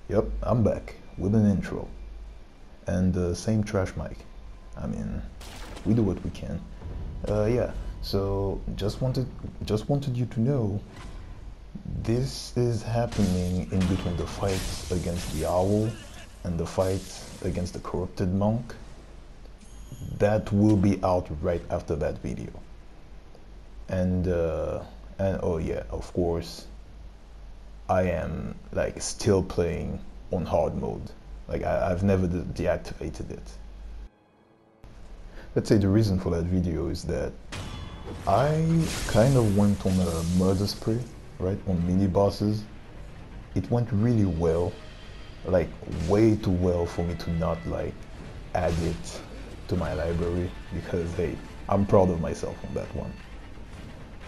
Yep, I'm back with an intro and the same trash mic. I mean, we do what we can. Yeah. So just wanted you to know this is happening in between the fight against the owl and the fight against the corrupted monk. That will be out right after that video. And oh yeah, of course, I am like still playing on hard mode. Like I've never deactivated it. Let's say the reason for that video is that I kind of went on a murder spree, right, on mini bosses. It went really well, like way too well for me to not like add it to my library, because hey, I'm proud of myself on that one.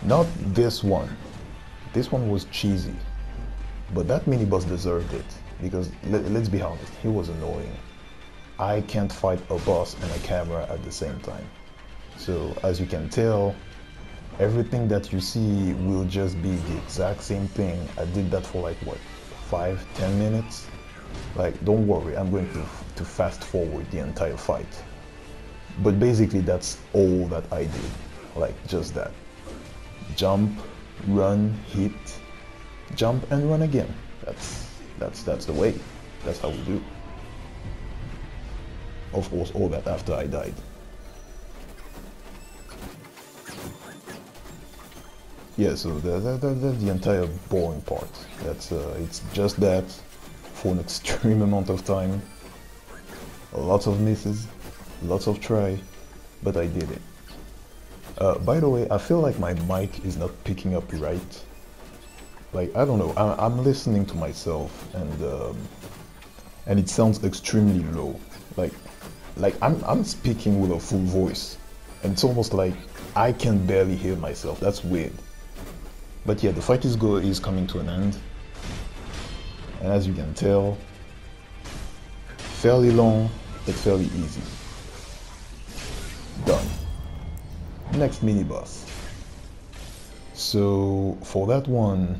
Not this one. This one was cheesy, but that mini boss deserved it, because let's be honest, he was annoying. I can't fight a boss and a camera at the same time. So as you can tell, everything that you see will just be the exact same thing. I did that for like what, 5-10 minutes? Like, don't worry, I'm going to fast forward the entire fight. But basically that's all that I did. Like just that. Jump, run, hit, jump and run again. That's the way. That's how we do. Of course, all that after I died. Yeah, so that's the entire boring part. It's just that for an extreme amount of time. Lots of misses, lots of try, but I did it. By the way, I feel like my mic is not picking up right. Like, I don't know, I'm listening to myself and it sounds extremely low. Like I'm speaking with a full voice, and it's almost like I can barely hear myself. That's weird. But yeah, the fight is coming to an end, and as you can tell, fairly long but fairly easy. Done. Next mini boss. So for that one,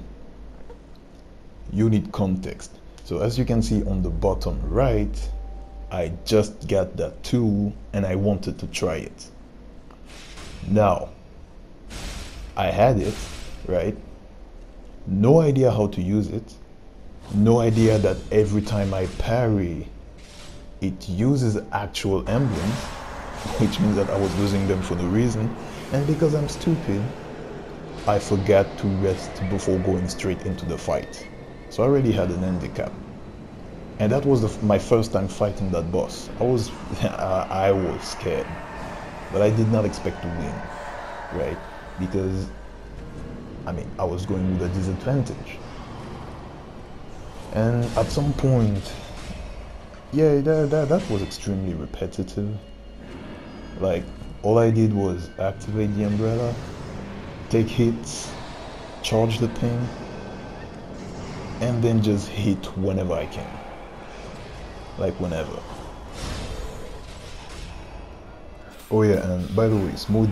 you need context. So as you can see on the bottom right, I just got that tool and I wanted to try it. Now, I had it, right? No idea how to use it. No idea that every time I parry, it uses actual emblems, which means that I was using them for no reason. And because I'm stupid, I forgot to rest before going straight into the fight. So I already had an handicap. And that was my first time fighting that boss. I was scared, but I did not expect to win, right? Because, I mean, I was going with a disadvantage. And at some point, yeah, that was extremely repetitive. Like, all I did was activate the umbrella, take hits, charge the ping, and then just hit whenever I can. Like whenever. Oh yeah, and by the way, small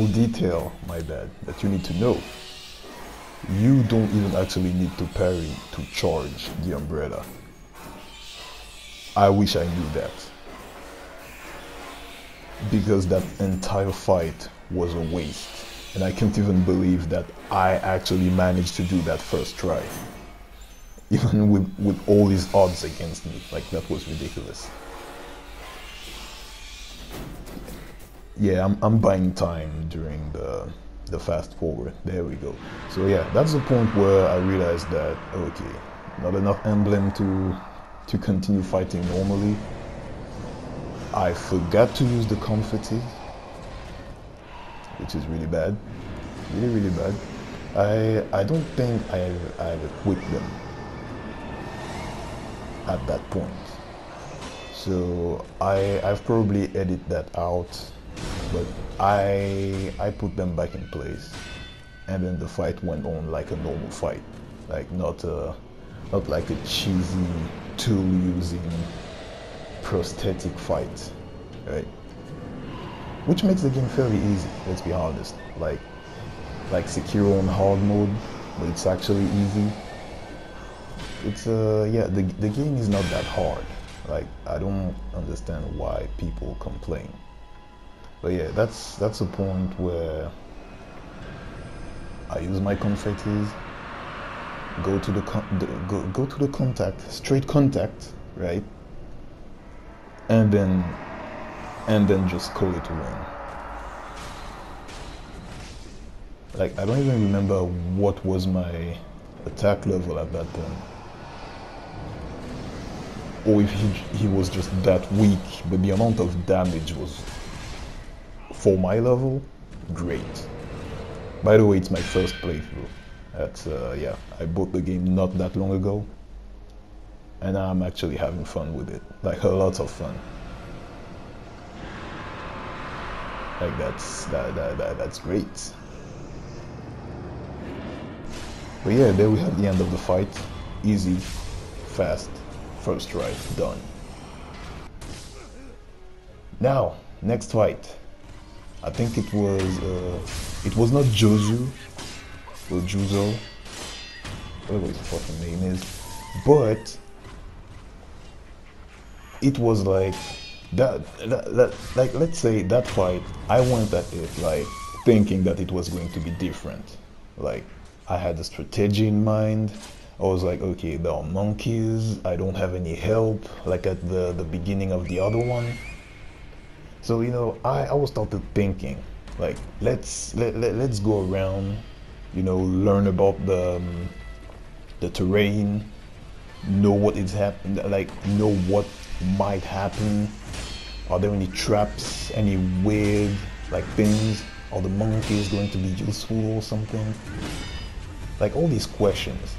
detail, my bad, that you need to know. You don't even actually need to parry to charge the umbrella. I wish I knew that. Because that entire fight was a waste. And I can't even believe that I actually managed to do that first try. Even with all these odds against me. Like, that was ridiculous. Yeah, I'm buying time during the fast forward. There we go. So yeah, that's the point where I realized that, okay, not enough emblem to continue fighting normally. I forgot to use the confetti, which is really bad. Really bad. I don't think I've equipped them at that point. So I've probably edited that out, but I put them back in place, and then the fight went on like a normal fight, like not like a cheesy tool using prosthetic fight, right? Which makes the game fairly easy, let's be honest. Like Sekiro on hard mode, but it's actually easy. It's yeah, the game is not that hard. Like, I don't understand why people complain. But yeah, that's a point where I use my confettis, go to go to the contact, straight contact, right? And then just call it a win. Like, I don't even remember what was my attack level at that point. Or if he was just that weak, but the amount of damage was, for my level, great. By the way, it's my first playthrough. That's, yeah, I bought the game not that long ago, and I'm actually having fun with it. Like, a lot of fun. Like, that's great. But yeah, there we have the end of the fight. Easy, fast, first try, done. Now, next fight. I think it was not Jozu or Juzo, whatever his fucking name is, but it was like that like, let's say that fight, I went at it like thinking that it was going to be different. Like, I had a strategy in mind. I was like, okay, there are monkeys, I don't have any help, like at the beginning of the other one. So, you know, I was started thinking, like, let's go around, you know, learn about the terrain, know what is happening, like, know what might happen. Are there any traps, any weird, like, things? Are the monkeys going to be useful or something? Like, all these questions,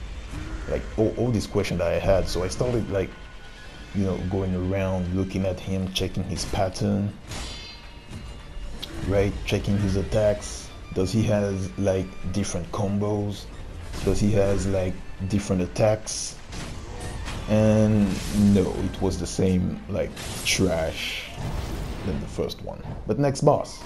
like, all these questions that I had. So I started, like, you know, going around, looking at him, checking his pattern, right? Checking his attacks. Does he has like different combos? Does he has like different attacks? And no, it was the same, like, trash than the first one. But next boss.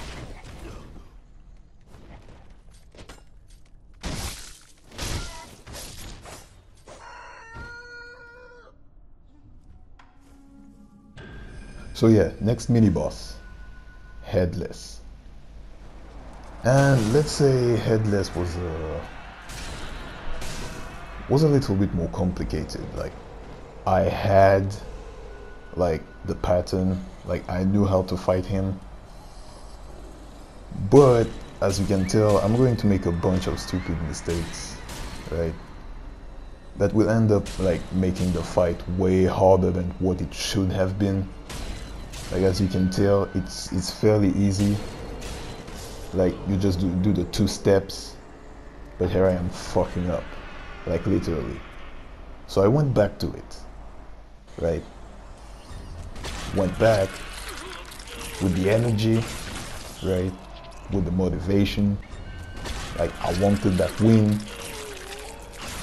So yeah, next mini boss, Headless. And let's say Headless was a little bit more complicated. Like, I had like the pattern, like I knew how to fight him, but as you can tell, I'm going to make a bunch of stupid mistakes, right? That will end up like making the fight way harder than what it should have been. Like, as you can tell, it's fairly easy. Like, you just do the 2 steps, but here I am fucking up, like, literally. So I went back to it, right? Went back with the energy, right? With the motivation. Like, I wanted that win,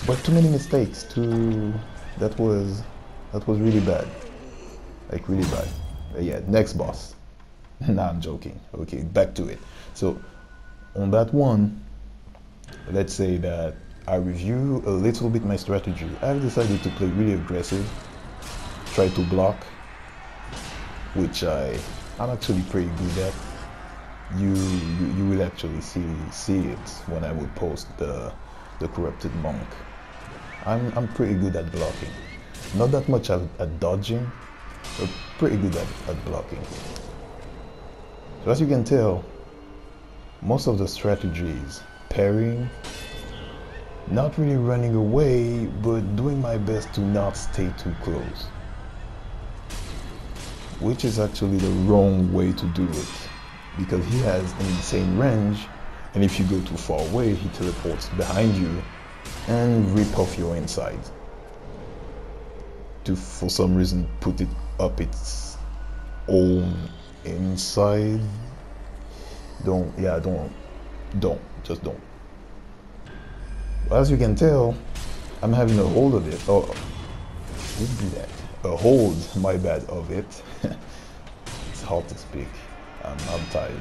but too many mistakes. That was really bad, like, really bad. Yeah, next boss. Nah, I'm joking. Okay, back to it. So on that one, let's say that I review a little bit my strategy. I've decided to play really aggressive, try to block, which I'm actually pretty good at. You will actually see it when I would post the corrupted monk. I'm pretty good at blocking. Not that much at dodging, but pretty good at blocking. So as you can tell, most of the strategies, parrying, not really running away, but doing my best to not stay too close. Which is actually the wrong way to do it, because he has an insane range, and if you go too far away, he teleports behind you and rip off your inside. To, for some reason, put it up its own inside. Just don't. As you can tell, I'm having a hold of it. Oh, didn't do that. A hold, my bad, of it. It's hard to speak. I'm tired.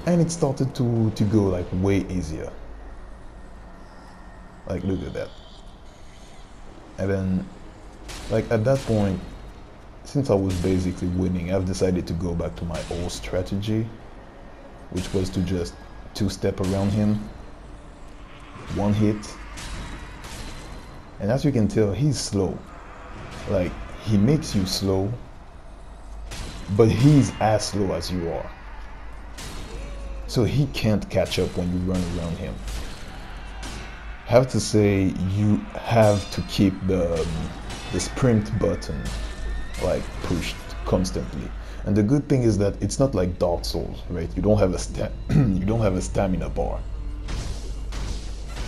And it started to go like way easier. Like, look at that. And then, like, at that point, since I was basically winning, I've decided to go back to my old strategy, which was to just two-step around him, one hit. And as you can tell, he's slow. Like, he makes you slow, but he's as slow as you are. So he can't catch up when you run around him. I have to say, you have to keep the sprint button like pushed constantly. And the good thing is that it's not like Dark Souls, right? You don't have a you don't have a stamina bar.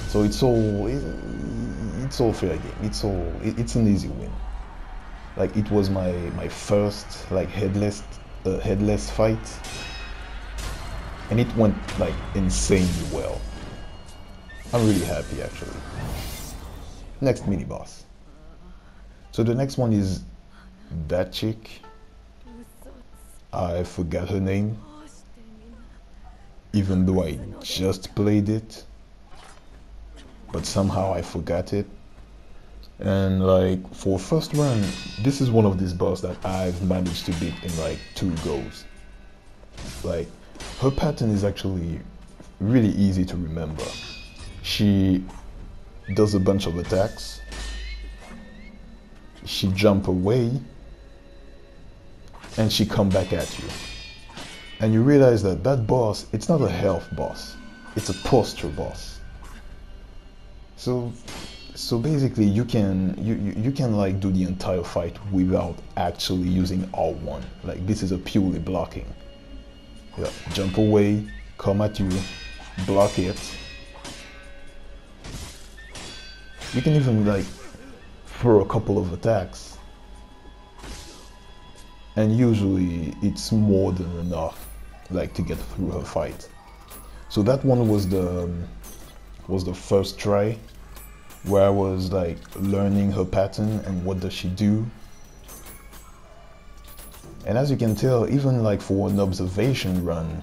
So it's all fair game. It's an easy win. Like, it was my first like headless fight, and it went like insanely well. I'm really happy actually. Next mini boss. So the next one is that chick. I forgot her name, even though I just played it, but somehow I forgot it. And like, for first run, this is one of these boss that I've managed to beat in like 2 goes. Like, her pattern is actually really easy to remember. She does a bunch of attacks, she jump away, and she come back at you. And you realize that that boss, it's not a health boss, it's a posture boss. So basically you can like do the entire fight without actually using R1. Like, this is a purely blocking. Yeah, jump away, come at you, block it. You can even like throw a couple of attacks, and usually it's more than enough like to get through her fight. So that one was the first try, where I was like learning her pattern and what does she do. And as you can tell, even like for an observation run,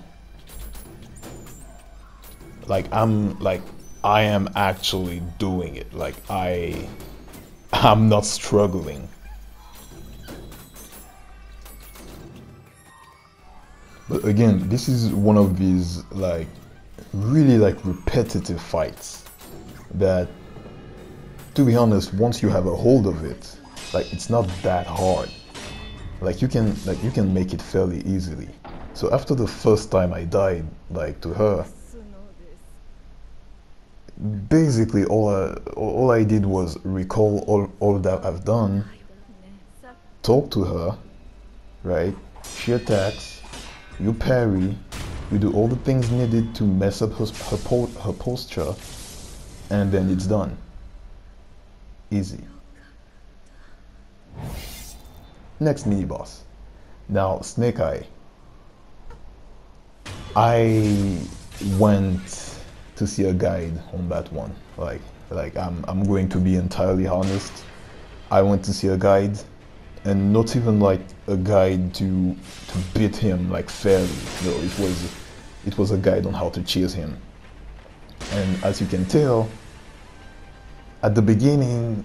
like I am actually doing it. Like, I'm not struggling. But again, this is one of these like really like repetitive fights that, to be honest, once you have a hold of it, like, it's not that hard. Like, you can make it fairly easily. So after the first time I died like to her, basically all I did was recall all that I've done, talk to her, right? She attacks, you parry, you do all the things needed to mess up her posture, and then it's done. Easy. Next mini boss. Now, Snake Eye. I went to see a guide on that one. Like I'm going to be entirely honest. I went to see a guide, and not even like a guide to beat him like fairly. No, it was a guide on how to chase him. And as you can tell, at the beginning,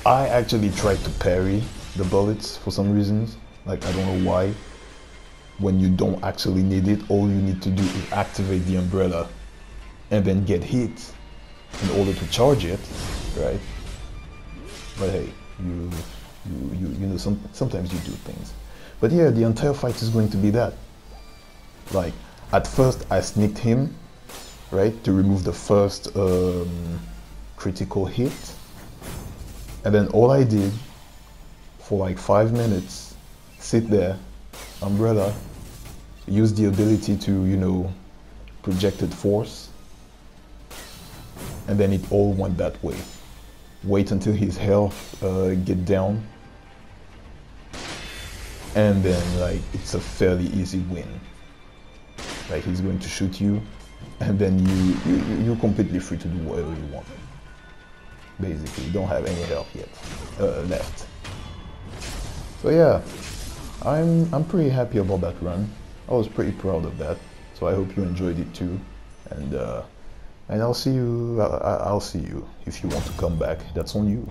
I actually tried to parry the bullets for some reasons. Like, I don't know why. When you don't actually need it, all you need to do is activate the umbrella and then get hit in order to charge it, right? But hey, you know, sometimes you do things. But yeah, the entire fight is going to be that. Like, at first I sneaked him, right, to remove the first critical hit, and then all I did for like 5 minutes, sit there, umbrella, use the ability to, you know, projected force, and then it all went that way. Wait until his health get down, and then like it's a fairly easy win. Like, he's going to shoot you, and then you're completely free to do whatever you want. Basically, you don't have any health yet left. So yeah, I'm pretty happy about that run. I was pretty proud of that. So I hope you enjoyed it too. And And I'll see you. I'll see you if you want to come back. That's on you.